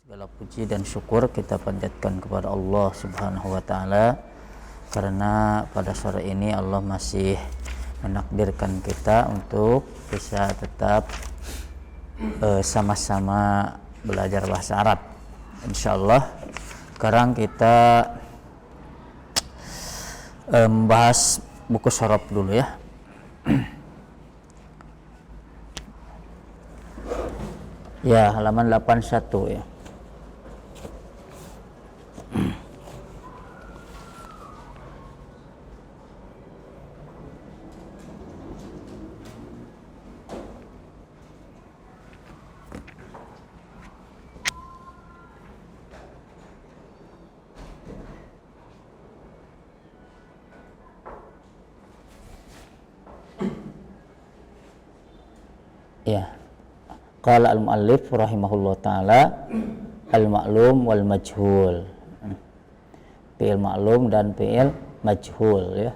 Segala puji dan syukur kita panjatkan kepada Allah Subhanahu wa taala, karena pada sore ini Allah masih menakdirkan kita untuk bisa tetap sama-sama belajar bahasa Arab. Insyaallah sekarang kita membahas buku Shorob dulu ya. Ya, halaman 81 ya. Ya. Qala al-muallif rahimahullah taala al-ma'lum wal majhul. Fi'il ma'lum dan fi'il majhul ya.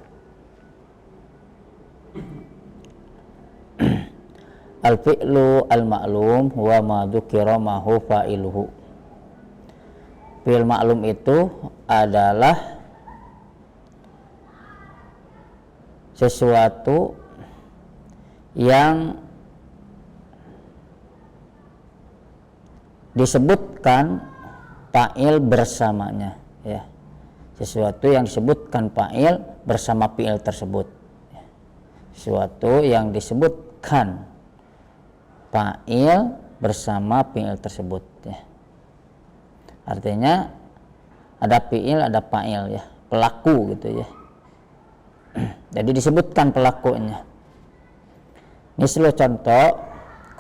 Al-fi'lu al-ma'lum huwa ma dzukira ma hu fa'iluhu. Fi'il ma'lum itu adalah sesuatu yang disebutkan fa'il bersamanya ya. Sesuatu yang disebutkan fa'il bersama fi'il tersebut ya. Sesuatu yang disebutkan fa'il bersama fi'il tersebut ya. Artinya ada fi'il, ada fa'il ya, pelaku gitu ya. Jadi disebutkan pelakunya. Misal contoh,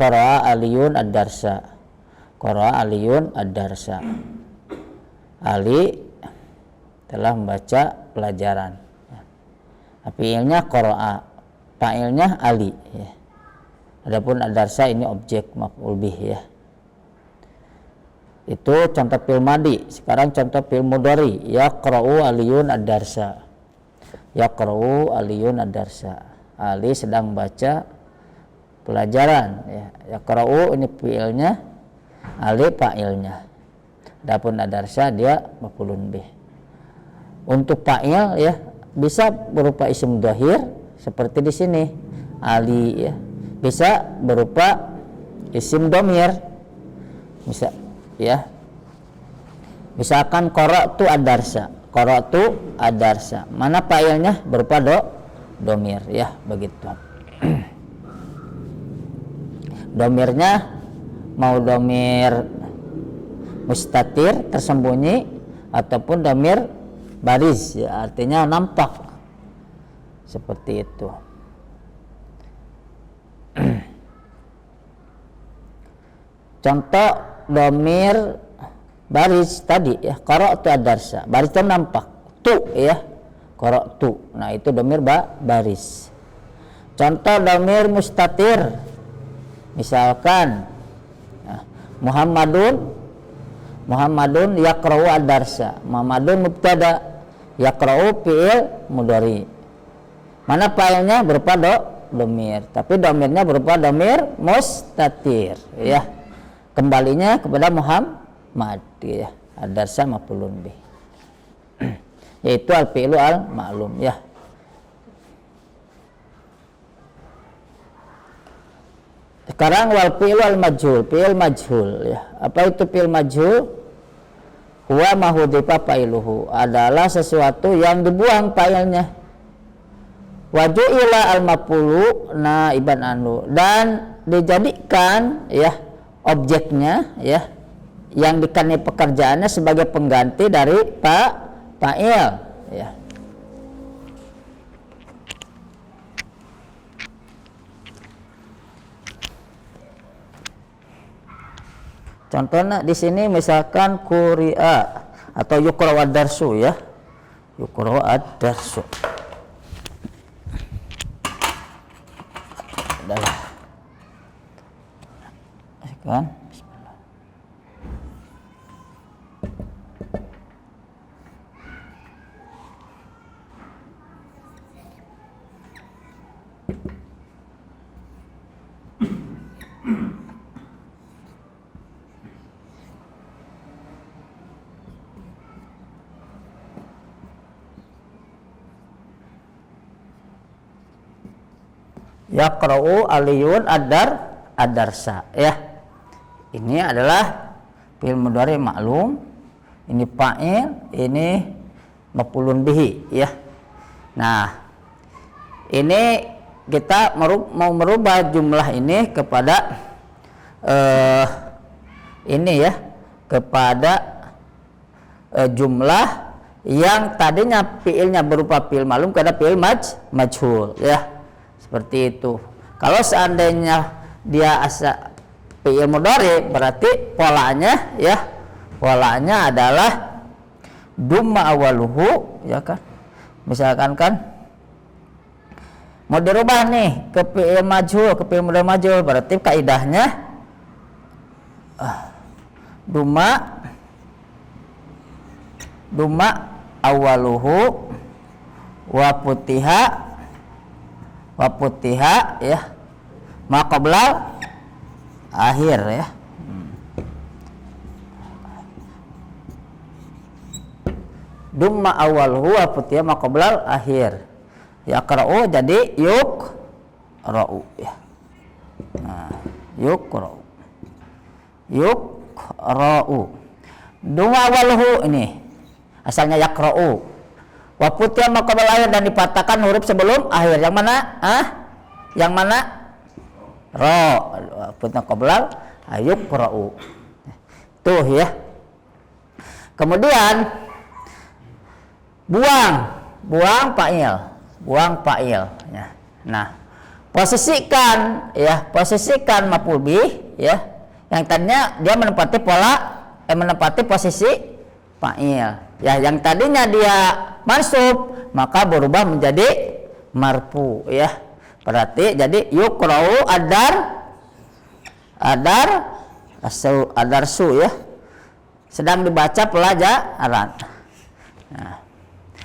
qara'a Aliyun ad-darsa. Qara'a Aliyun ad-darsa. Ali telah membaca pelajaran. Fi'ilnya qara'a, fa'ilnya Ali ya. Adapun ad-darsa ini objek maf'ul bih ya. Itu contoh fi'il madi. Sekarang contoh fi'il mudhari, yaqra'u Aliyun ad-darsa. Yaqra'u Aliyun ad-darsa. Ali sedang membaca pelajaran ya. Yaqra'u ini fi'ilnya, Ali fa'ilnya. Adapun ad-darsa dia maf'ulun bih. Untuk fa'il ya bisa berupa isim dhahir seperti di sini Ali ya. Bisa berupa isim dhamir. Bisa ya. Misalkan qara'tu ad-darsa. Qara'tu ad-darsa. Mana fa'ilnya berupa dhamir ya, begitu. Dhamirnya mau dhamir mustatir tersembunyi ataupun dhamir baris ya, artinya nampak seperti itu. Contoh dhamir baris tadi ya, qara'tu ad-darsa, baris itu nampak, tu ya, qara'tu, nah itu dhamir baris. Contoh dhamir mustatir, misalkan Muhammadun yaqra'u ad-darsa. Muhammadun mubtada, yaqra'u fi'il mudhari. Mana fa'ilnya berupa dhamir, tapi dhamirnya berupa dhamir mustatir ya. Kembalinya kepada Muhammad ya. Ad-darsa maf'ulun bih. Yaitu al-fi'lu al-ma'lum ya. Sekarang wal fi'il wal majhul, fi'il majhul ya. Apa itu fi'il majhul? Huwa ma hudhifa fa'iluhu, adalah sesuatu yang dibuang fa'ilnya. Wa ju'ila al maf'ulu naiban anhu, dan dijadikan ya objeknya ya yang dikanai pekerjaannya sebagai pengganti dari fa'il ya. Contohnya di sini misalkan quri'a atau yuqra'u ad-darsu ya. Yuqra'u ad-darsu. Adalah. Kan? Bismillah. Yaqra'u aliyun ad-darsa ya. Ini adalah fi'il mudhari ma'lum, ini fa'il, ini maf'ulun bihi ya. Nah, ini kita mau merubah jumlah ini kepada ini ya, kepada jumlah yang tadinya fi'ilnya berupa fi'il ma'lum kepada fi'il majhul ya. Seperti itu. Kalau seandainya dia fi'il mudhari, berarti polanya ya, polanya adalah dumma awaluhu ya kan. Misalkan kan mau dirubah nih ke fi'il majhul, ke fi'il mudhari majhul, berarti kaidahnya dumma awaluhu wa putiha ya ma qabla akhir ya. Dumma awaluhu wa putiha ma qabla akhir. Yaqra'u jadi yuqra'u ya. Nah, yuqra'u. Dumma awaluhu ini asalnya yaqra'u. Wa putiha ma qabla akhir, dan dipatahkan huruf sebelum akhir. Yang mana? Yang mana? Ra. Putiha qabla yuqra'u. Tuh ya. Kemudian buang fa'il ya. Nah, posisikan maf'ul bih ya, yang tadinya dia menempati posisi fa'il ya, yang tadinya dia mansub maka berubah menjadi marfu ya. Berarti jadi yuqra'u adarsu ya, sedang dibaca pelajaran.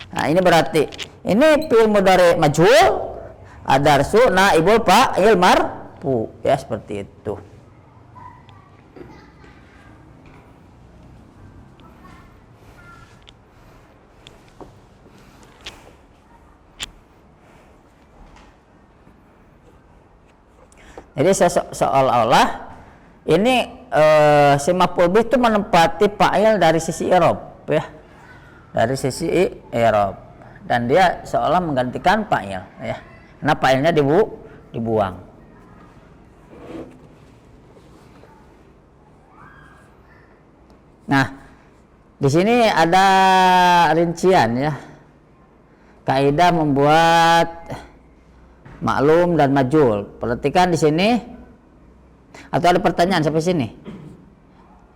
Nah, ini berarti ini fi'il mudhari majhul, adarsu naibul fa'il marfu ya, seperti itu. Jadi seolah-olah ini si maf'ul bih itu menempati fa'il dari sisi i'rab ya, dari sisi i'rab, dan dia seolah menggantikan fa'il ya. Nah, fa'ilnya dibuang. Nah, di sini ada rincian ya, kaidah membuat maklum dan majhul. Perhatikan di sini, atau ada pertanyaan sampai sini?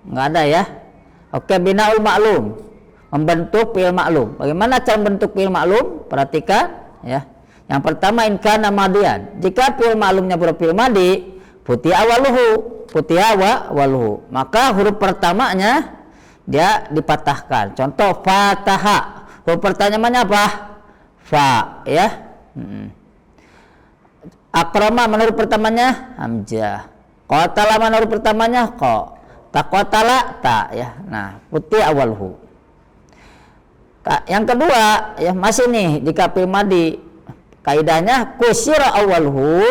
Enggak ada ya. Oke, binaul maklum, membentuk fi'il maklum. Bagaimana cara membentuk fi'il maklum? Perhatikan ya. Yang pertama, in kana madian. Jika fi'il maklumnya berupa fi'il madi, futiha awaluhu, maka huruf pertamanya dia dipatahkan. Contoh fataha. Huruf pertamanya apa? Fa ya. Akrama menurut pertamanya hamzah. Qatala menurut pertamanya qa. Taqatala ta ya. Nah, futiha awaluhu. Yang kedua ya, masih nih di fi'il madi, kaidahnya kusira awaluhu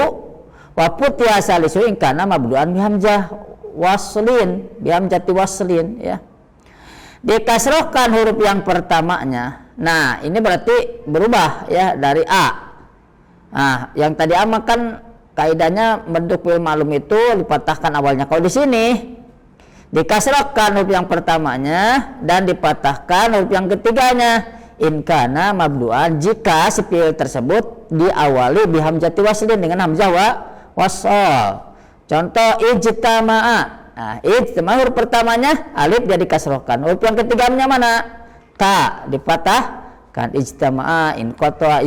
wa putiha salisu in kana mabdu'an bihamzah waslin, bihamzati waslin ya. Dikasrohkan huruf yang pertamanya. Nah, ini berarti berubah ya dari a. Nah, yang tadi ama kan kaidahnya bentuk fi'il ma'lum itu dipatahkan awalnya. Kalau di sini dikasrohkan huruf yang pertamanya dan dipatahkan huruf yang ketiganya. In kana mabdu'an, jika si fi'il tersebut diawali bihamzati waslin, dengan hamzah wasal. Contoh ijtama'a. Nah, ijtama'a huruf pertamanya alif, dia dikasrohkan. Huruf yang ketiganya mana? Ta, dipatahkan. Ijtama'a in qata'a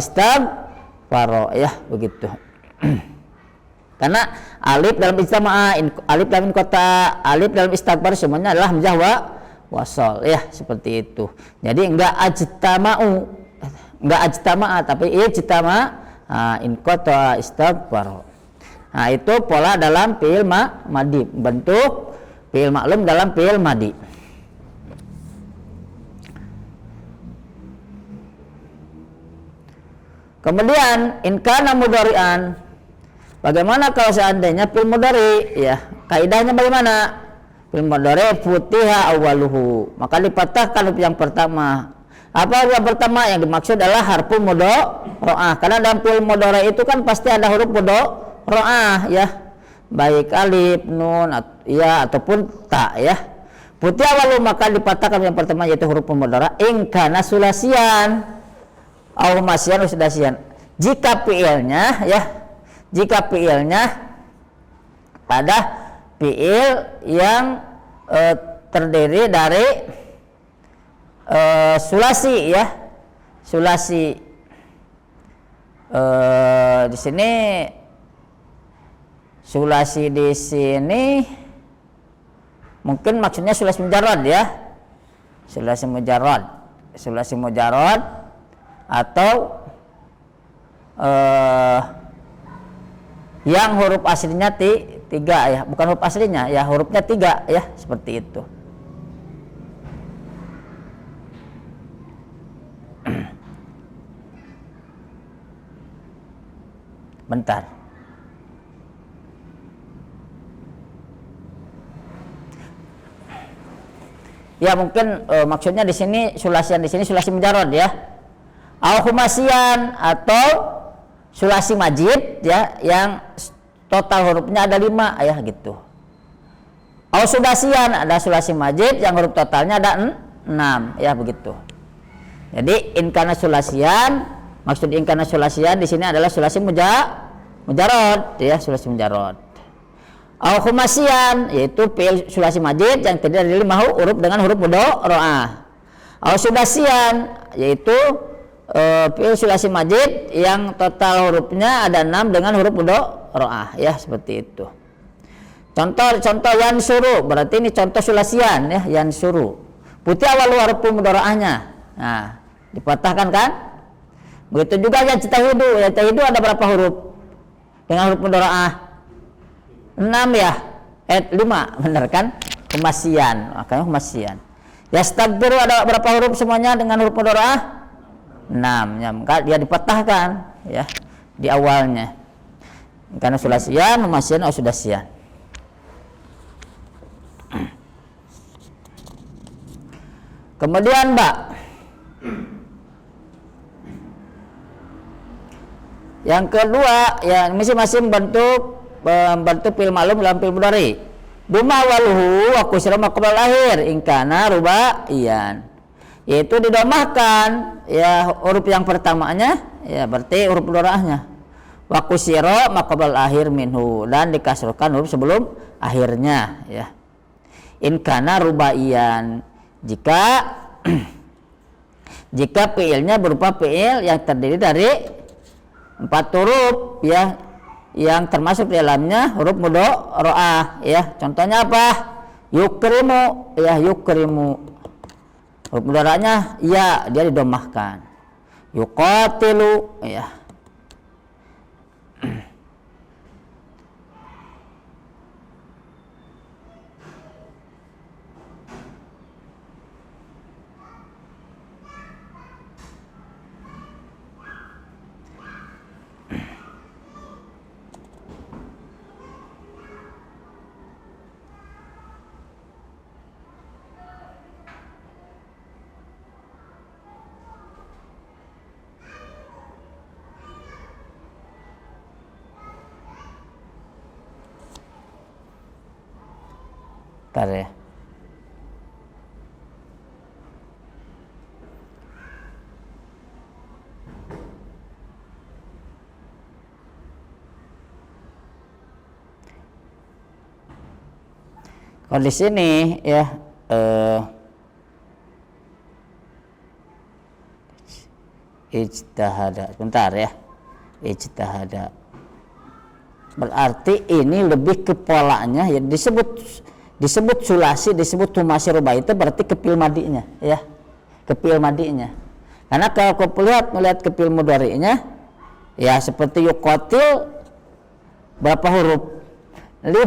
faro ya, begitu. Karena alif dalam ijtama'a, alif dalam kota, alif dalam istighfar semuanya adalah hamzah wasal ya, seperti itu. Jadi enggak ajtama'a tapi ijtama'a in qata'a istighfar. Nah, itu pola dalam fi'il madi, bentuk fi'il maklum dalam fi'il madi. Kemudian in kana mudhari'an, Bagaimana kalau seandainya fi'il mudhari? Ya, kaidahnya bagaimana? Fi'il mudhari futiha awaluhu, maka dipatahkan huruf yang pertama. Apa huruf yang pertama? Yang dimaksud adalah harfu mudhari'ah. Karena dalam fi'il mudhari itu kan pasti ada huruf mudhari'ah ya. Baik alif, nun, ya ataupun ta ya. Futiha awaluhu, maka dipatahkan yang pertama yaitu huruf mudhari' in kana sulasian aw masian usdasian. Jika fi'ilnya ya, jika fi'ilnya ada fi'il yang terdiri dari sulasi ya, sulasi. Di sini sulasi di sini mungkin maksudnya sulasi mujarrad ya, sulasi mujarrad atau yang huruf aslinya tiga ya, bukan huruf aslinya ya, hurufnya 3 ya, seperti itu. Bentar. Ya mungkin maksudnya di sini sulasian, di sini sulasi mujarrad ya. Au khumasian atau sulasi majid ya, yang total hurufnya ada 5 ya gitu. Au sudasian, ada sulasi majid yang huruf totalnya ada 6 ya, begitu. Jadi in kana sulasian, maksud in kana sulasian di sini adalah sulasi mujarrad ya, sulasi mujarrad. Au khumasian yaitu fi'il sulasi majid yang terdiri dari 5 huruf dengan huruf mudhari'ah. Au sudasian yaitu fi'il sulasi majid yang total hurufnya ada 6 dengan huruf mudhari'ah ya, seperti itu. Contoh yansuru, berarti ini contoh sulasian ya, yansuru. Putih awal huruf mudhari'ahnya. Nah, dipatahkan kan? Begitu juga yajtahidu. Yajtahidu ada berapa huruf dengan huruf mudhari'ah? 6 ya. 5, benar kan? Khumasian, makanya khumasian. Yastaghfiru ada berapa huruf semuanya dengan huruf mudhari'ah? 6 ya, maka dia dipatahkan ya di awalnya karena sulasian, khumasian, atau sudasian. Kemudian Mbak, yang kedua ya, masing-masing bentuk fi'il ma'lum dalam fi'il mudhari. Duma waluhu wa kusra maqbal akhir in kana rubaiyan, yaitu didomahkan ya huruf yang pertamanya ya, berarti huruf mudhari'ahnya. Wa kusira maqbal akhir minhu, dan dikasrahkan huruf sebelum akhirnya ya. In kana rubaiyan, jika fi'ilnya berupa fi'il yang terdiri dari 4 huruf ya, yang termasuk di dalamnya huruf mudhari'ah ya. Contohnya apa? Yukrimu ya, yukrimu huruf mudhari'ahnya ya, dia didomahkan. Yuqatilu ya. Bentar ya. Kalau di sini ya ijtihada, sebentar ya, ijtihada berarti ini lebih ke polanya ya, disebut sulasi, disebut humasi rubai, itu berarti kepil madinya ya, kepil madinya. Karena kalau kau melihat kepil mudhari'nya ya, seperti yuqatil berapa huruf? 5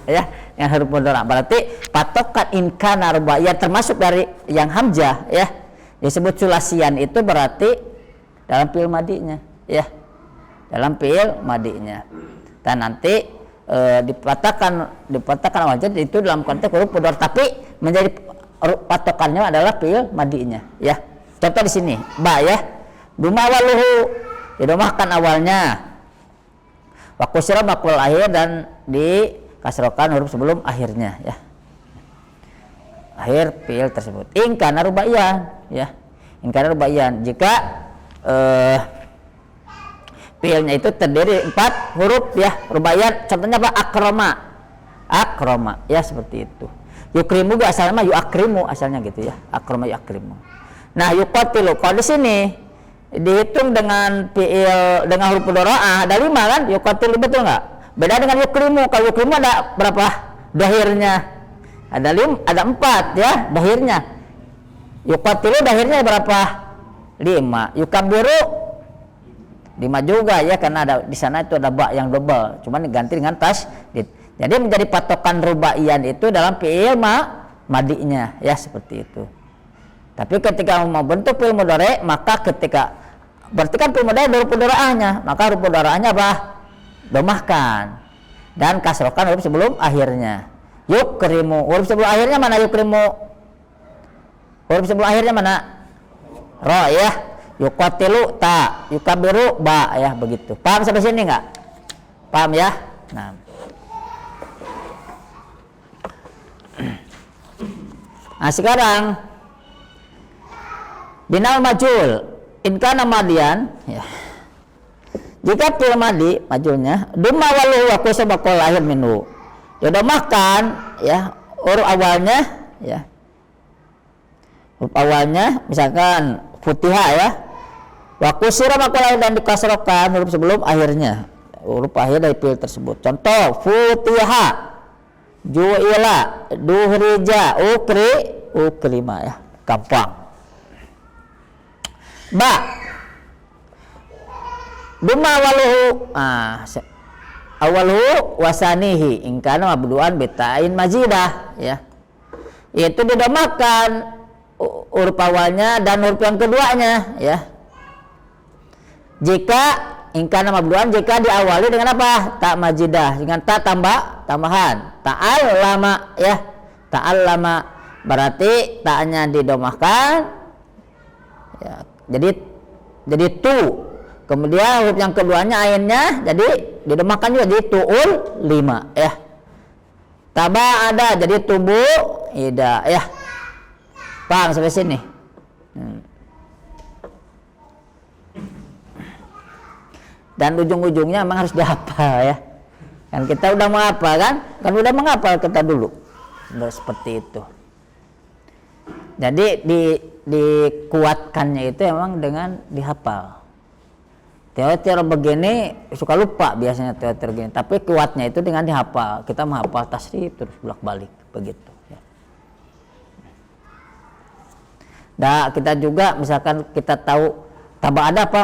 ya, yang huruf mudhari'. Berarti patokan in kana rubai ya, termasuk dari yang hamzah ya, disebut sulasian, itu berarti dalam fi'il madinya ya, dalam fi'il madinya. dan nanti dipatahkan awalnya itu dalam konteks huruf mudhari, tapi menjadi patokannya adalah fi'il madinya ya. Contoh di sini ba ya, duma awaluhu didomahkan awalnya, wa kusira maqul akhir dan dikasrokan huruf sebelum akhirnya ya, akhir fi'il tersebut. In kana rubaiyan ya, in kana rubaiyan jika fi'ilnya itu terdiri 4 huruf ya, rubaiyan. Contohnya apa? Akroma ya, seperti itu. Yukrimu asalnya mah yuakrimu, asalnya gitu ya, akroma yuakrimu. Nah yuqatilu, kalau di sini dihitung dengan fi'il dengan huruf mudhari'ah ada 5 kan, yuqatilu, betul nggak? Beda dengan yukrimu. Kalau yukrimu ada berapa dahirnya? Ada 4 ya dahirnya. Yuqatilu dahirnya berapa? 5. Yukabiru 5 juga ya, karena ada di sana itu ada ba yang double, cuman diganti dengan tasydid. Jadi menjadi patokan rubaiyan itu dalam fi'il madinya ya, seperti itu. Tapi ketika mau bentuk fi'il mudhari, maka ketika berarti kan fi'il mudhari ada huruf mudhari'ahnya, maka huruf mudhari'ahnya apa? Domahkan dan kasrokan huruf sebelum akhirnya. Yukrimu, huruf sebelum akhirnya mana yukrimu? Huruf sebelum akhirnya mana? Ro ya. Yuqatilu ta, yukabiru ba ya, begitu. Paham sampai sini nggak? Paham ya? Nah, sekarang binal majul in kana madian ya. Jika fi'il madi majulnya dumma walu wa kusabaqul akhir minhu, didomahkan ya huruf awalnya ya. Huruf awalnya misalkan futihah ya, wa kusira maqul dan dikasrokan huruf sebelum akhirnya, huruf akhir dari fi'il tersebut. Contoh futihah, ju'ila, duhrija, ukrima ya, gampang. Ba duma awaluhu wasanihi in kana mabduan bita'in majidah ya, itu didomahkan huruf awalnya dan huruf yang keduanya ya. Jika in kana mabduan, jika diawali dengan apa? Ta majidah, dengan ta tambahan, ta'allama ya, ta'allama berarti ta'nya didomahkan ya, jadi tu, kemudian huruf yang keduanya ainnya jadi didomahkan juga jadi tu'ul 5 ya. Taba ada jadi tubu ida ya. Paham sampai sini? Dan ujung-ujungnya memang harus dihafal ya. Kan kita udah menghafal kan? Kan udah menghafal kita dulu. Udah seperti itu. Jadi dikuatkannya itu memang dengan dihafal. Teori-teori begini suka lupa biasanya teori-teori begini, tapi kuatnya itu dengan dihafal. Kita menghafal tasrif terus bolak-balik begitu ya. Nah, kita juga misalkan kita tahu taba ada apa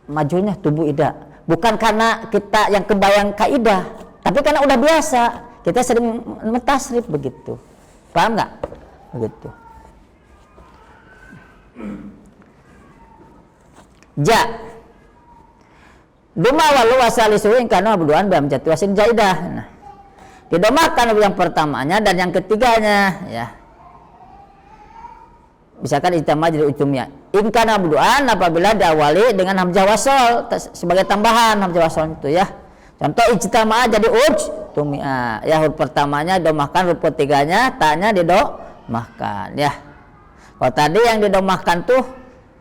majunya tubuh ida, bukan karena kita yang kebayang kaidah, tapi karena udah biasa kita sering mentasrif begitu. Paham nggak? Begitu. Ja duma walu wasalisu in kana berduaan dalam jati wasin jaidah. Nah, didomahkan yang pertamanya dan yang ketiganya ya. Misalkan ijtama jadi ujungnya in kana berduaan apabila diawali dengan hamzah wasol sebagai tambahan hamzah wasol itu ya. Contoh ijtama jadi tumia ya, huruf pertamanya domahkan, huruf ketiganya ta'nya didomahkan ya. Kalau tadi yang didomahkan tuh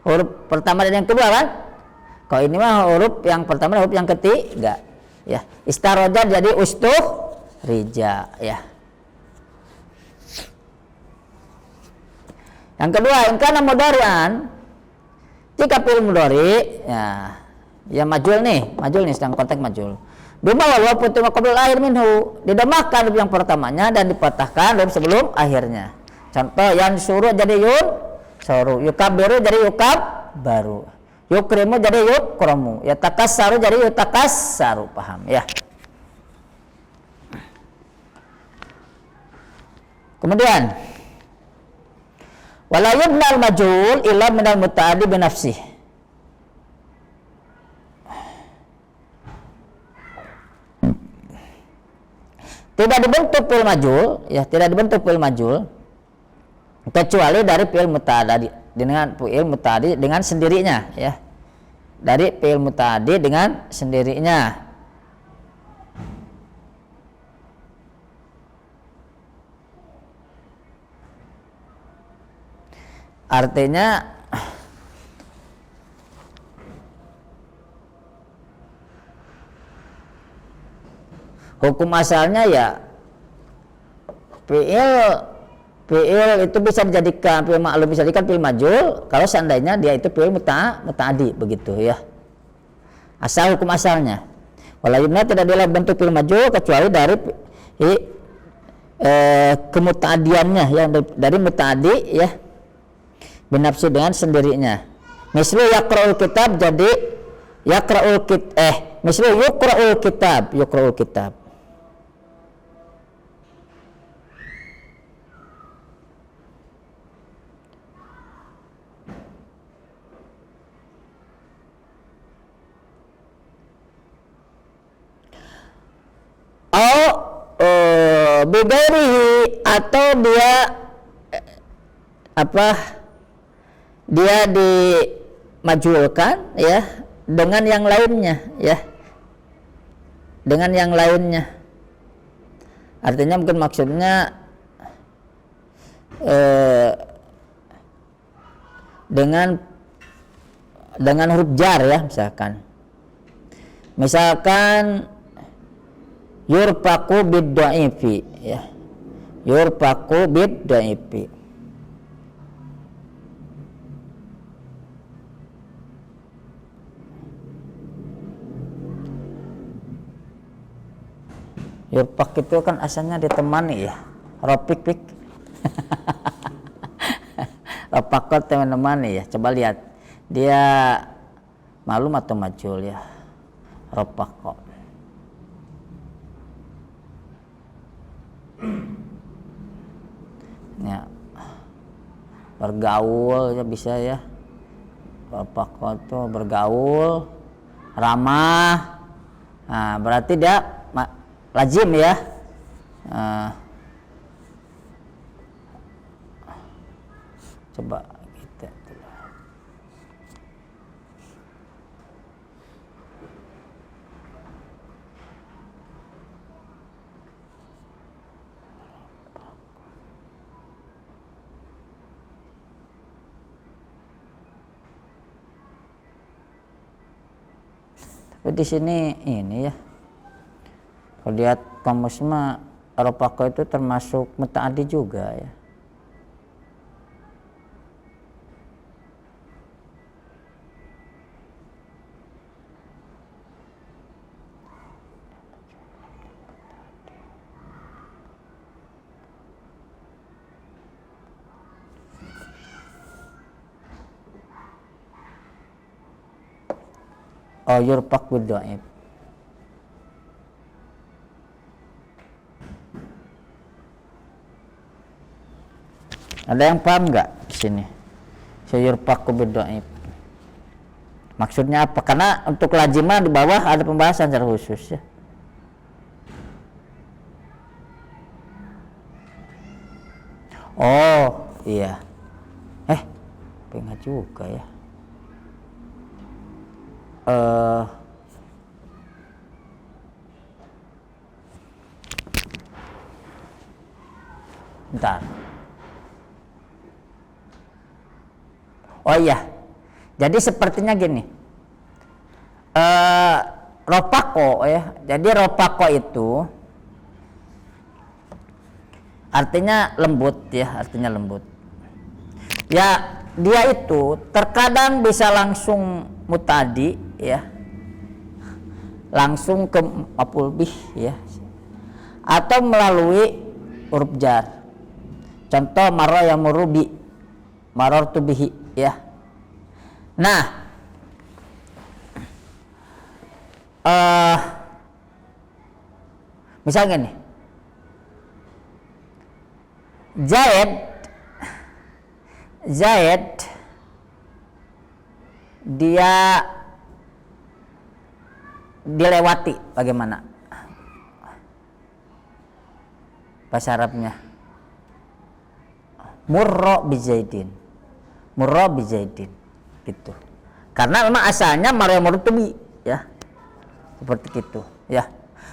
huruf pertama dan yang kedua kan. Kalau ini mah huruf yang pertama dan huruf yang ketiga ya. Istaroja jadi rija ya. Yang kedua, in kana mudhari'an, jika fi'il mudhari ya majul nih sedang konteks majul. Bima wa putu qabla akhir minhu, didomahkan huruf yang pertamanya dan dipatahkan huruf sebelum akhirnya. Contoh yang suruh jadi soru, yukabiru jadi baru, yukrimu jadi yukromu, yatakassaru jadi yutakassaru. Paham ya? Kemudian wala yubnal majhul illa minal muta'addi bi nafsih. Tidak dibentuk fi'il majhul, ya, tidak dibentuk fi'il majhul kecuali dari fi'il muta'addi dengan fi'il muta'addi dengan sendirinya, ya. Dari fi'il muta'addi dengan sendirinya. Artinya hukum asalnya ya fi'il itu bisa dijadikan fi'il ma'lum, bisa dijadikan fi'il majhul kalau seandainya dia itu fi'il muta'addi, begitu ya. Asal hukum asalnya. Wala yumna, tidak dalam bentuk fi'il majhul kecuali dari kemuta'addiannya, yang dari muta'addi, ya, binafsi dengan sendirinya. Mislu yaqra'ul kitab, jadi mislu yuqra'ul kitab. Bigairihi, atau dia dia dimajhulkan, ya, dengan yang lainnya, ya, dengan yang lainnya. Artinya mungkin maksudnya dengan huruf jar, ya, misalkan yurfaqu bid-dha'ifi, ya, yurfaqu bid-dha'ifi. Yurfaq itu kan asalnya ditemani, ya, ropik ropakot teman-teman, ya. Coba lihat dia ma'lum atau majhul, ya, ropakot. Ya, bergaul, ya, bisa, ya, ropakot itu bergaul, ramah. Nah, berarti dia lazim, ya. Coba kita tapi di sini ini, ya, kalau lihat kamus mah ropako itu termasuk muta'addi juga, ya. Yurfaq bid-dhaif. Ada yang paham nggak di sini? Yurfaq bid-dhaif. Maksudnya apa? Karena untuk lazimah di bawah ada pembahasan secara khusus, ya. Oh, iya. Enggak juga, ya. Bentar. Oh iya, jadi sepertinya gini, ropako, ya. Jadi ropako itu artinya lembut, ya, artinya lembut. Ya, dia itu terkadang bisa langsung muta'addi, ya, langsung ke maf'ul bih, ya, atau melalui huruf jar. Contoh marra yamurru bi, marartu bihi, ya. Nah, misalnya nih, Zaid dia dilewati, bagaimana? bahasa Arabnya? Murra bi Zaidin. Murra bi Zaidin gitu. Karena memang asalnya marra tubi ya. Seperti itu ya.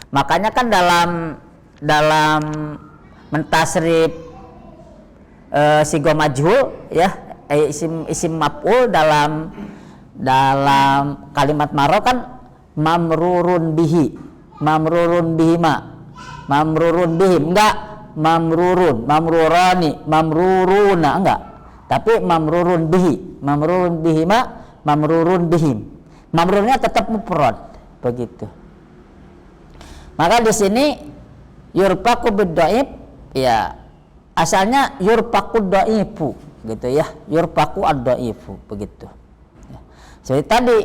Makanya kan dalam mentasrif sigo majhul ya, isim maf'ul dalam kalimat marra kan mamrurun bihi, mamrurun bihima, mamrurun bihim, enggak mamrurun, mamrurani, mamruruna, enggak, tapi mamrurun bihi, mamrurun bihima, mamrurun bihim. Mamrurnya tetap mufrad begitu. Maka di sini yurfaqu bid-dhaif ya, asalnya yurfaqu dhaifu gitu ya, yurfaqu ad-dhaifu begitu ya. Seperti tadi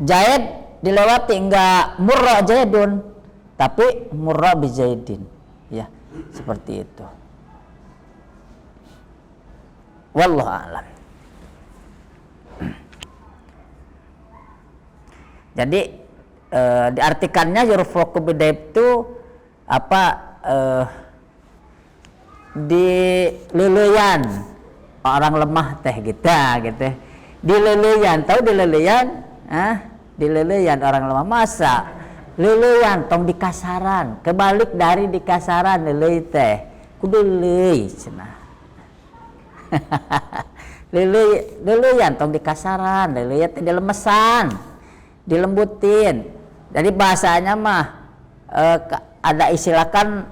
Zaid dilewati enggak murra Zaidun tapi murra bi Zaidin ya, seperti itu. Wallahu a'lam. Jadi diartikannya yurfaqu bid-dhaif itu apa, dileleyan orang lemah teh kita gitu. Dileleyan, tahu dileleyan? Dileleyan orang lemah, masa leleyan tong di kasaran, kebalik dari di kasaran lelei teh kudu lelei cenah. Leleyan tong di kasaran, leleyan teh dilemesan, dilembutin. Jadi bahasanya mah ada istilah kan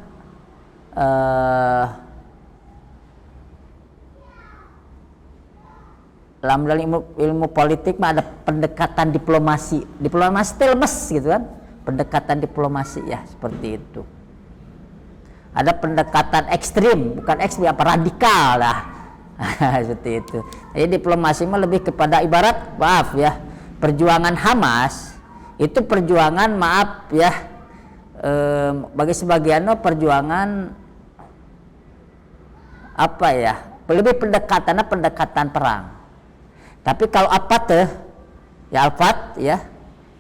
dalam ilmu politik mah ada pendekatan diplomasi. Diplomasi itu lemes gitu kan, pendekatan diplomasi ya, seperti itu. Ada pendekatan ekstrim, bukan ekstrim apa radikal lah. Seperti itu. Jadi diplomasi mah lebih kepada ibarat, maaf ya, perjuangan Hamas itu perjuangan, maaf ya, bagi sebagian perjuangan apa ya, lebih pendekatan perang. Tapi kalau apa tuh ya, Al-Fat ya,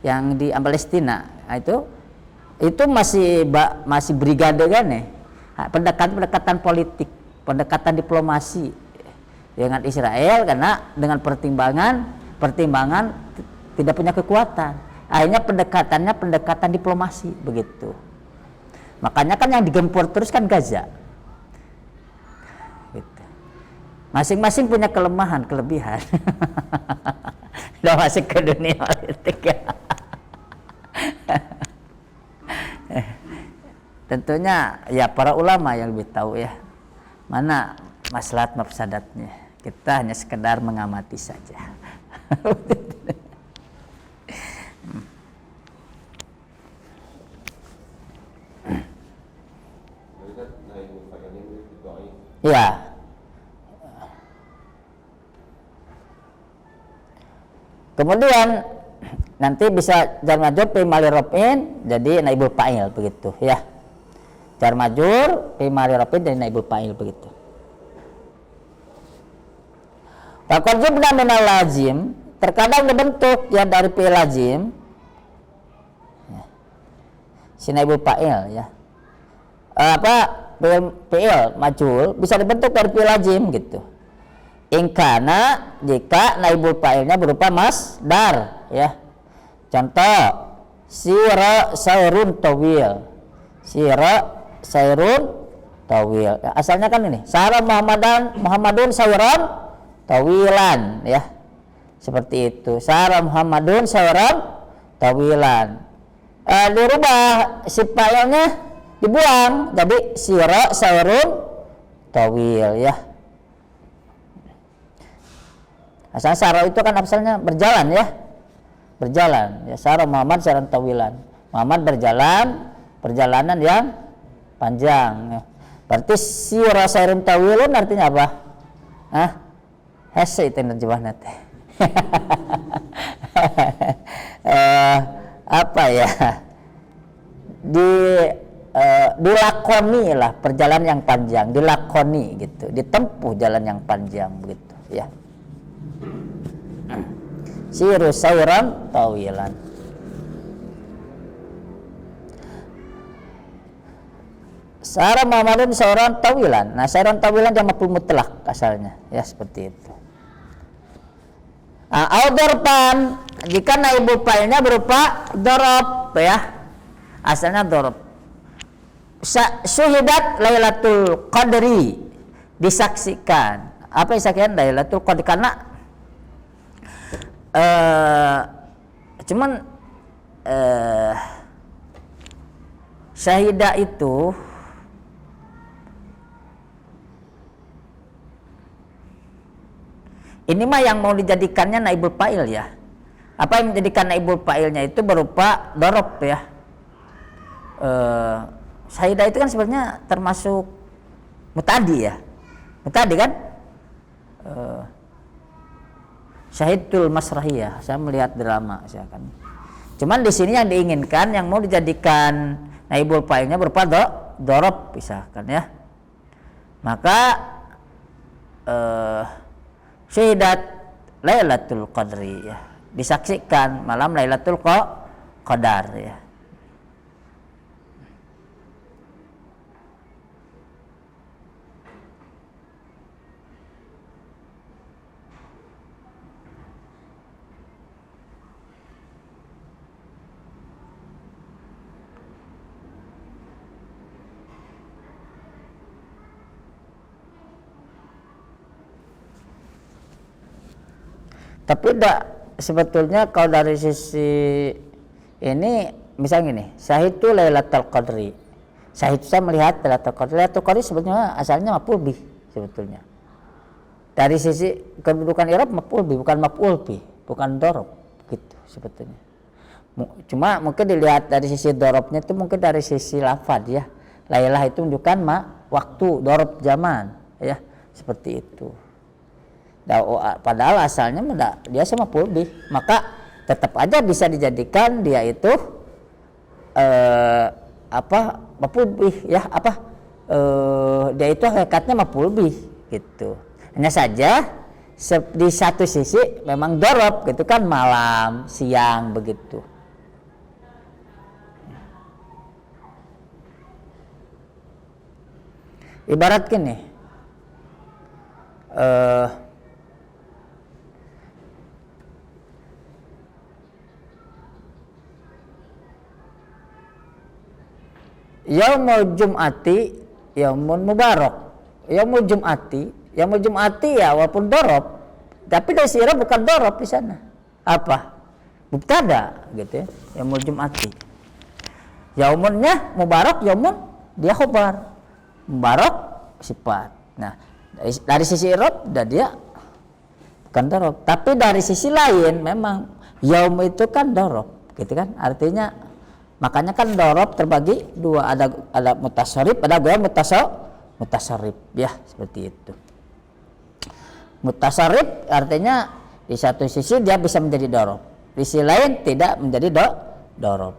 yang di Palestina itu masih brigade kan ya, pendekatan politik, pendekatan diplomasi dengan Israel, karena dengan pertimbangan tidak punya kekuatan, akhirnya pendekatan diplomasi begitu. Makanya kan yang digempur terus kan Gaza. Masing-masing punya kelemahan, kelebihan. Udah masuk ke dunia politik ya. Tentunya ya para ulama yang lebih tahu ya mana maslahat mafsadatnya. Kita hanya sekedar mengamati saja. Ya. Kemudian nanti bisa jar majrur fi mali raf'in jadi naibul fa'il begitu ya. Jar majrur fi mali raf'in jadi naibul fa'il begitu. Faqad jubna minal lazim, terkadang dibentuk ya dari fi'il lazim. Ya. Si naibul fa'il ya. Fi'il majhul bisa dibentuk dari fi'il lazim gitu. Ingkana jika naibul fa'ilnya berupa masdar ya. Contoh sira sairun tawil. Sira sairun tawil. Ya, asalnya kan ini. Sara Muhammadun sairan tawilan ya. Seperti itu. Sara Muhammadun sairan tawilan. Dirubah si fa'ilnya, dibuang jadi sira sairun tawil ya. Asal sara itu kan asalnya berjalan ya. Berjalan ya, sara Muhammad saran tawilan. Muhammad berjalan perjalanan yang panjang ya. Berarti sira sairun tawilun artinya apa? Hese itu terjemahnya teh. Apa ya? Dilakoni lah perjalanan yang panjang, dilakoni gitu, ditempuh jalan yang panjang begitu ya. Siru sairan tawilan. Sara Muhammadun seorang tawilan. Nah, seorang tawilan yang maf'ul mutlak asalnya, ya seperti itu. Nah, dorban jika naibul fa'ilnya berupa dorob, ya. Asalnya dorob. Syuhidat Lailatul Qadri, disaksikan. Apa disaksikan Lailatul Qadri? Karena cuman syahidah itu ini mah yang mau dijadikannya naibul fa'il, ya. Apa yang menjadikan naibul fa'ilnya itu berupa dorob, ya. Syahidah itu kan sebenarnya termasuk mutadi, ya. Mutadi kan? Syahidul masrahiyah, saya melihat drama, saya kan. Cuman di sini yang diinginkan, yang mau dijadikan naibul fa'ilnya berupa dorob, misalkan, ya. Maka syahidat Lailatul Qadri, ya, disaksikan malam Lailatul Qadar, ya. Tapi sebetulnya kalau dari sisi ini misalnya gini, syahid itu Lailatul Qadri. Syahid saya melihat Lailatul Qadri. Lailatul Qadri sebetulnya asalnya maf'ul bih sebetulnya. Dari sisi kedudukan i'rab maf'ul bih, bukan maf'ul bih, bukan dorob gitu sebetulnya. Cuma mungkin dilihat dari sisi dorobnya itu mungkin dari sisi lafaz, ya. Lailah itu menunjukkan waktu, dorob zaman, ya, seperti itu. Padahal asalnya dia sama maf'ul bih, maka tetap aja bisa dijadikan dia itu maf'ul bih, ya, dia itu hakikatnya maf'ul bih gitu. Hanya saja di satu sisi memang dorob gitu kan, malam, siang begitu. Ibarat gini, Yaumul Jum'ati Yaumun Mubarak. Yaumul Jum'ati ya walaupun dorob, tapi dari sirah bukan dorob di sana. Apa? Mubtada gitu, ya. Yaumul Jum'ati. Yaumunnya Mubarak, Yaumun dia khobar. Mubarak sifat. Nah, dari sisi i'rab dia bukan dorob, tapi dari sisi lain memang yaum itu kan dorob, gitu kan? Artinya makanya kan dorob terbagi dua, ada mutasarrif, ada goyang mutasarrif, ya, seperti itu. Mutasarrif artinya di satu sisi dia bisa menjadi dorob, di sisi lain tidak menjadi dorob.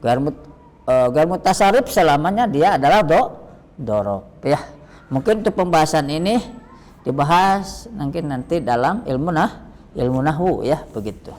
Goyang mutasarrif selamanya dia adalah dorob, ya. Mungkin untuk pembahasan ini dibahas nanti dalam ilmu nahwu, ya, begitu.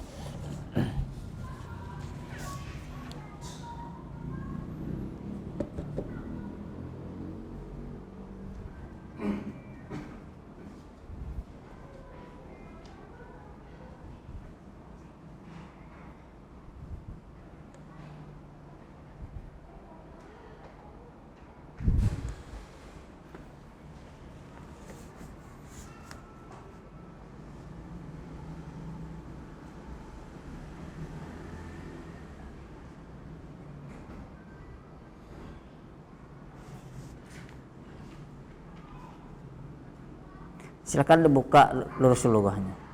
Silakan dibuka lurus lugahnya.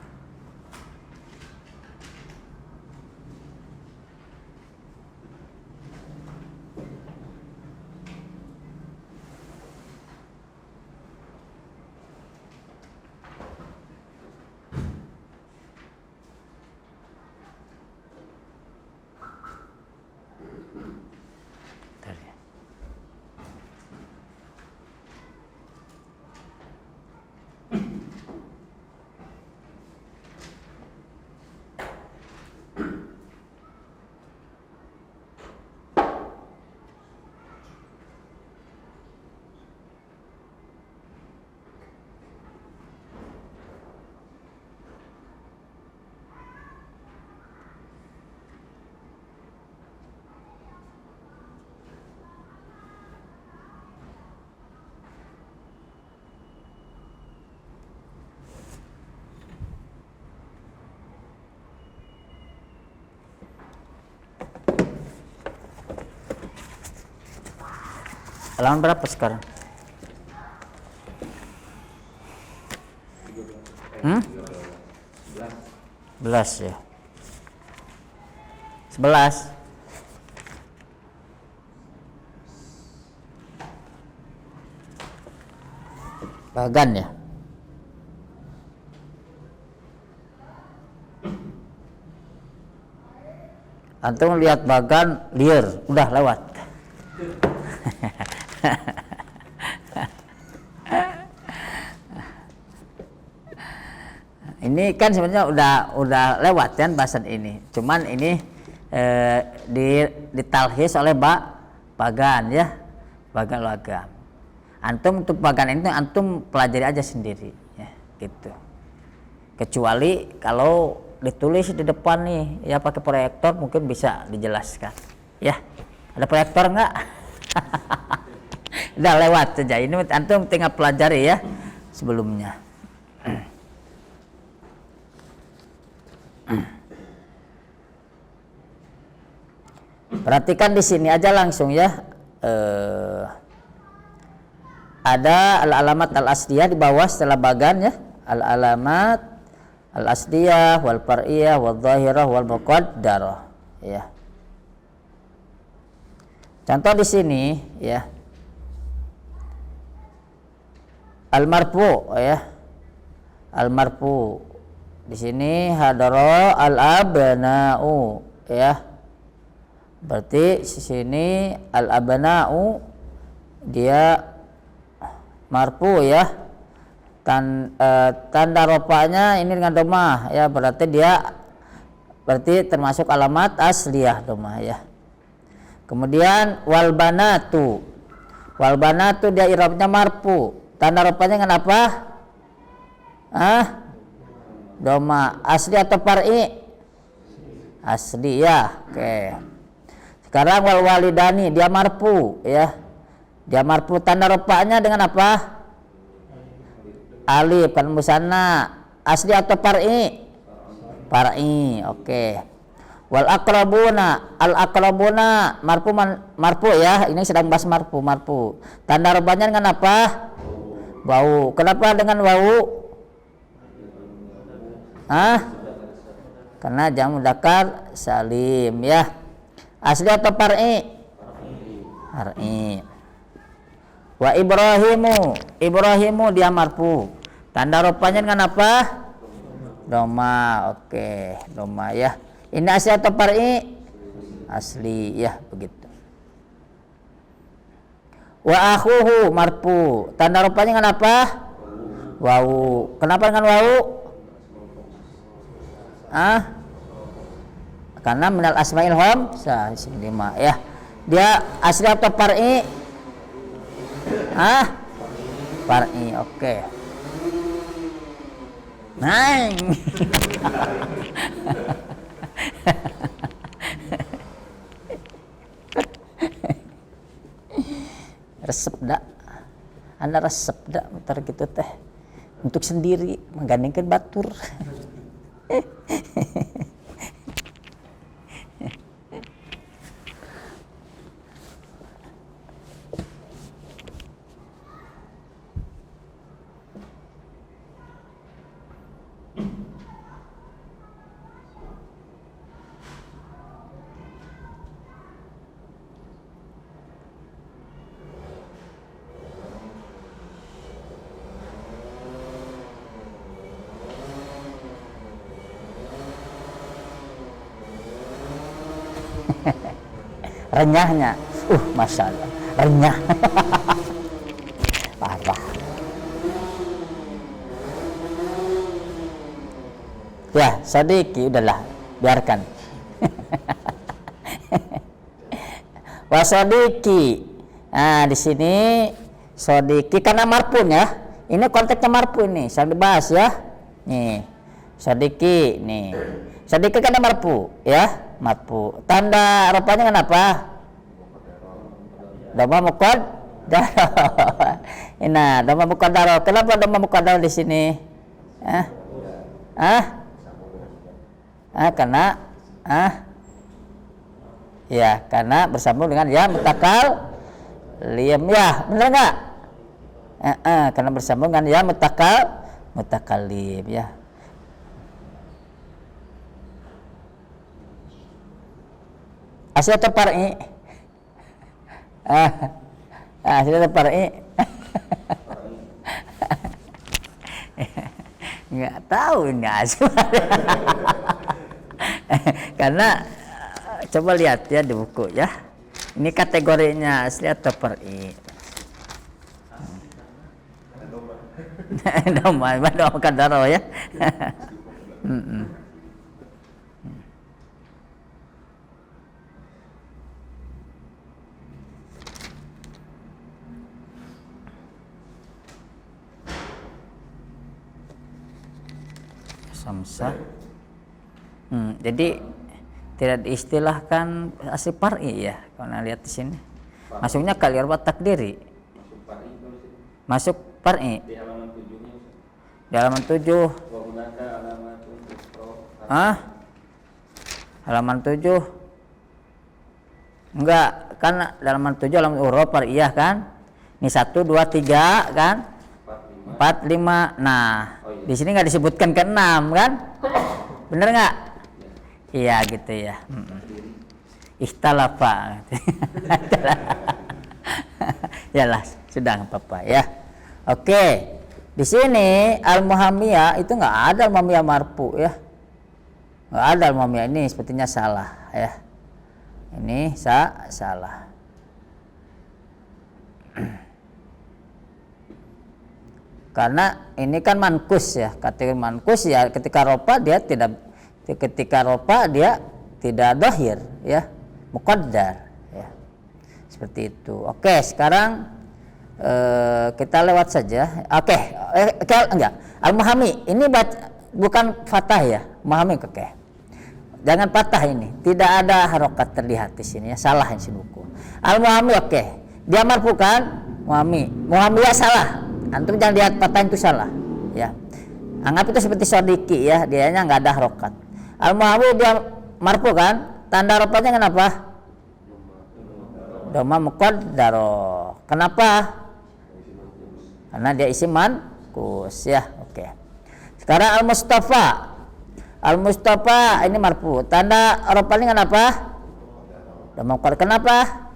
Halaman berapa sekarang? 11 ya. 11. Bagan ya. Antum lihat bagan liar, udah lewat. Ini kan sebenarnya udah lewat kan bahasan ini. Cuman ini ditalhis oleh bagan ya, bagan logam. Antum untuk bagan ini antum pelajari aja sendiri ya, gitu. Kecuali kalau ditulis di depan nih ya pakai proyektor mungkin bisa dijelaskan. Ya, ada proyektor nggak? Udah lewat saja. Ini antum tinggal pelajari ya sebelumnya. Perhatikan di sini aja langsung ya. Ada al-alamat al-asliyah di bawah setelah bagan ya. Al-alamat al-asliyah wal far'iyah wal zahirah wal muqaddarah ya. Contoh di sini ya. Al-marfu ya. Al-marfu. Di sini hadara al-abna'u ya. Berarti di sini al-abna'u dia marfu ya. Tanda rofanya ini dengan domah ya, berarti termasuk alamat asliyah domah ya. Kemudian wal banatu dia i'rabnya marfu, tanda rofanya dengan apa? Domah. Asli atau far'i? Asli ya. Oke. Sekarang wal walidani dia marfu ya. Dia marfu, tanda rofanya dengan apa? Alif kan musanna. Asli atau far'i? Far'i. Oke. Wal aqrabuna, al aqrabuna marfu ya. Ini sedang bahas marfu. Tanda rofanya dengan apa? Wau. Kenapa dengan wau? Karena jamu mudzakkar salim ya. Asli atau far'i? Far'i. Wa Ibrahimu dia marfu. Tanda rofanya dengan apa? Doma. Oke, doma ya. Ini asli atau far'i? Asli ya, begitu. Wa akhuhu marfu. Tanda rofanya dengan apa? Wau. Kenapa dengan wau? Karena minal asma'il hamsah lima ya. Dia asli atau far'i? Far'i. Oke. Nah. Resep dak. Anda resep dak mutar gitu teh. Untuk sendiri menggandengkan batur. Renyahnya, masya Allah, renyah. Parah. Ya, sadiki udahlah, biarkan. Wasadiki. Nah, di sini sadiki karena marfu ya. Ini konteksnya marfu ini, saya dibahas ya. Nih, sadiki nih. Sadiki karena marfu ya. Marfu. Tanda rofanya kan apa? Dhamma muqaddar. Nah, dhamma muqaddar. Kenapa dhamma muqaddar di sini? Karena ya, karena bersambung dengan ya mutakal Mutakalim ya, benar nggak? Karena bersambung dengan ya mutakalim ya. Asli atau far'i? Asli atau far'i? Nggak tahu ini asli. Karena coba lihat ya di buku ya. Ini kategorinya asli atau far'i? Doma kadaro ya. Samsa. Jadi tidak diistilahkan asli far'i ya. Kalau lihat di sini. Masuknya kali arba takdiri. Masuk far'i. Di halaman 7. Halaman 7. Enggak, kan halaman 7 halaman huruf far'iyah kan? Ini 1 2 3 kan? 4 5. Nah, di sini nggak disebutkan ke 6 kan? Bener nggak? Iya gitu ya. Ikhtalafa. Yalah, sudah nggak apa-apa ya. Oke. Di sini al-muhammiyah itu nggak ada al-muhammiyah marfu ya. Nggak ada al-muhammiyah, ini sepertinya salah ya. Ini salah. Karena ini kan mankus ya, kategori mankus ya, ketika ropa dia tidak dohir ya, muqaddar ya, seperti itu. Oke, sekarang kita lewat saja. Oke, enggak, al-muhammi ini bukan fathah ya, muhammi oke. Jangan patah ini, tidak ada harokat terlihat di sini ya, salah yang si buku. Al-muhammi oke, dia marfu kan, muhammi ya salah. Antum jangan lihat patah itu salah ya. Anggap itu seperti sodiki ya, dianya nggak ada harokat. Al-muhammi dia marfu kan, tanda rofanya kenapa? Doma muqaddaro. Kenapa? Karena dia isim manqus ya. Oke. Sekarang al-mustafa ini marfu. Tanda rofanya kenapa? Doma muqaddaro. Kenapa?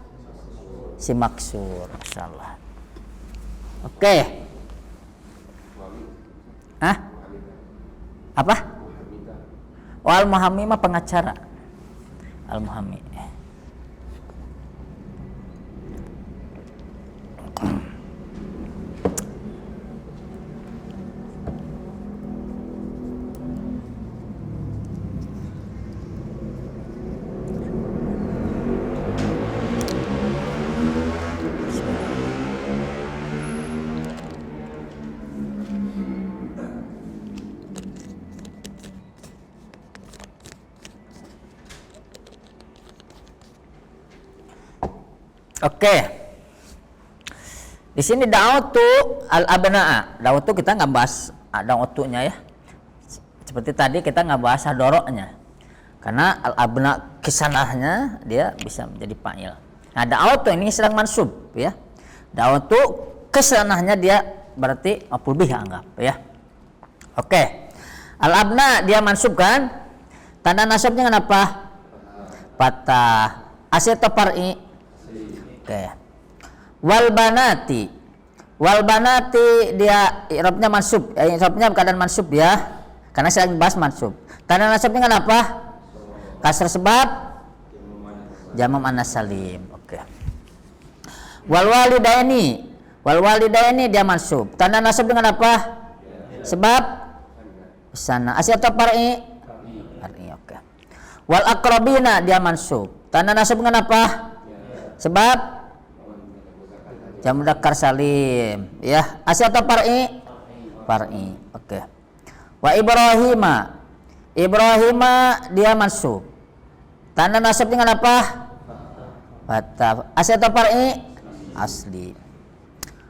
Si maksur. Masyaallah. Oke. Apa? Al-muhammi mah pengacara. Al-muhammi. Oke. Di sini da'watu al-abna'a. Da'watu kita nggak bahas da'watunya ya. Seperti tadi kita nggak bahas hadoroknya. Karena al-abna kesanahnya dia bisa menjadi fa'il. Nah, da'watu ini sedang mansub ya. Da'watu kesanahnya dia berarti maf'ul bih anggap ya. Oke. Al-abna dia mansub kan? Tanda nasabnya kenapa? Fathah. Asli atau far'i? Oke. Wal banati dia i'rabnya mansub. I'rabnya keadaan mansub ya. Karena saya bahas mansub. Tanda nasabnya kenapa? Kasrah sebab jamak muannats salim. Oke. Wal walidaini dia mansub. Tanda nasab dengan apa? Sebab sana. Asli atau far'i? Far'i. Oke. Wal aqrabina dia mansub. Tanda nasab dengan apa? Sebab jamak mudzakkar salim ya. Asli atau far'i? Far'i. Oke. Wa Ibrahima dia mansub. Tanda nasab dengan apa? Fathah. Asli atau far'i? Asli.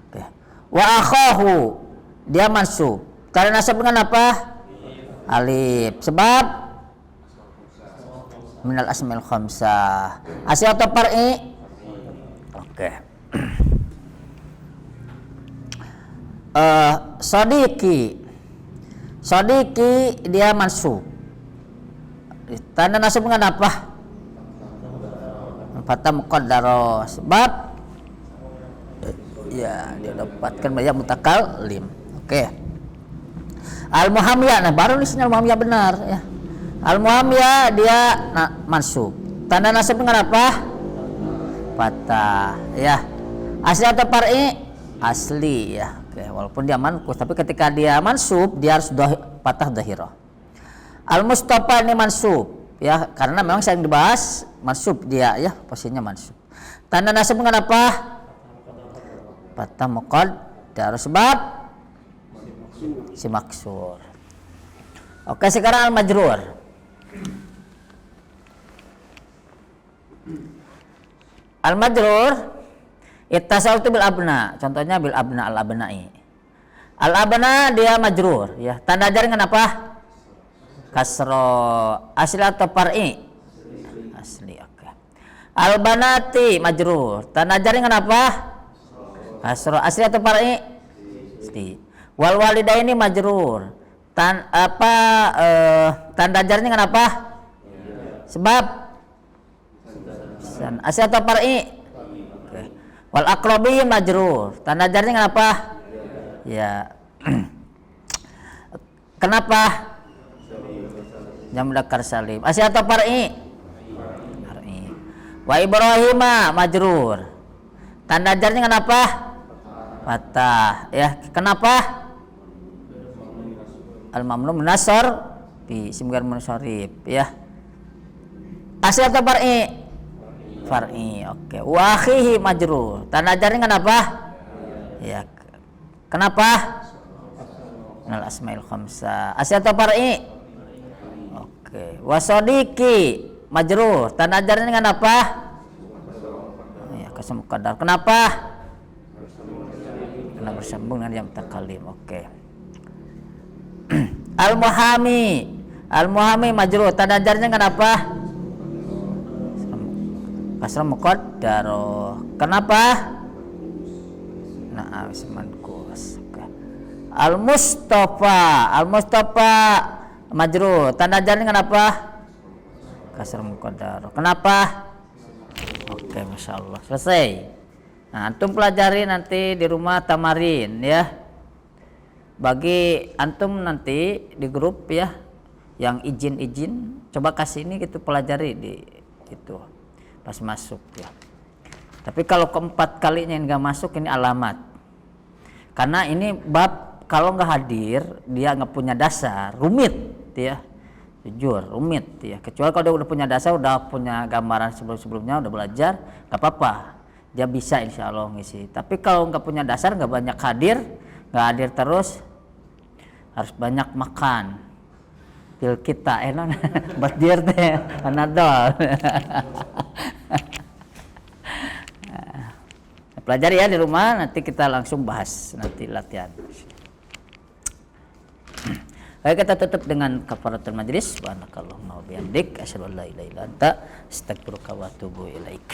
Oke. Wa akhahu dia mansub. Tanda nasab dengan apa? Alif. Sebab minal asmaul khamsah. Asli atau far'i? Oke. Sodiki dia mansub. Tanda nasab dengan apa? Fatah muqaddaro, sebab ya dia dapatkan banyak mutakallim. Oke. Al-muhammiyah, nah baru di sini al-muhammiyah benar ya. Al-muhammiyah dia mansub. Tanda nasab dengan apa? Fatah ya. Asli atau far'i? Asli ya. Oke, walaupun dia manqus tapi ketika dia mansub dia harus patah dhahirah. Al-mustafa ini mansub ya, karena memang saya yang dibahas mansub dia ya, posisinya mansub. Tanda nasab dengan apa? Fatah muqaddar, sebab si maksur. Oke, sekarang al-majrur. Al-majrur ittasaltu bil abna, contohnya bil abna al-abna'i. Al-abna dia majrur ya, tanda jar dengan apa? Kasro. Asli atau far'i? Asli. Oke. Al-banati majrur, tanda jar dengan apa? Kasro. Asli atau far'i? Asli. Wal walidaini majrur, tanda jarnya dengan apa? Sebab asli atau far'i? Oke. Wal aqrabi majrur, tanda jarnya dengan apa? Ya. Kenapa? Jam mudzakkar salim. Asli atau far'i? Far'i. Wa Ibrahima majrur, tanda jarnya dengan apa? Fatah ya. Kenapa? Al-mamnu munasar bi isim ghair munsharif ya. Asli atau far'i? Far'i. Oke. Wa akhihi majrur, tanda jarnya dengan apa? Ya. Kenapa? Minal asmail khamsah. Asli atau far'i? Oke. Wa sadiqi majrur, tanda jarnya dengan apa? Ya, kasam muqaddar. Kenapa? Karena bersambung dengan yang mutakallim. Oke. Al-muhami majrur, tanda jarnya dengan apa? Kasrah muqaddar. Kenapa? Nah, manqus. Al-mustafa majrur, tanda jar dengan apa? Kasrah muqaddar. Kenapa? Oke, masya Allah, selesai. Nah, antum pelajari nanti di rumah tamarin ya. Bagi antum nanti di grup ya, yang izin coba kasih ini gitu, pelajari di itu pas masuk ya. Tapi kalau keempat kalinya nggak masuk, ini alamat. Karena ini bab kalau nggak hadir dia nggak punya dasar, rumit ya, jujur rumit ya. Kecuali kalau dia udah punya dasar, udah punya gambaran sebelumnya, udah belajar, nggak apa-apa, dia bisa insya Allah ngisi. Tapi kalau nggak punya dasar, nggak banyak hadir, nggak hadir terus, harus banyak makan pil kita enak buat dir teh Panadol. Pelajari ya di rumah, nanti kita langsung bahas nanti latihan. Baik, kita tutup dengan kafaratul majlis. Subhanakallahumma wa bihamdik asyhadu an la ilaha illa anta astaghfiruka wa atubu ilaik.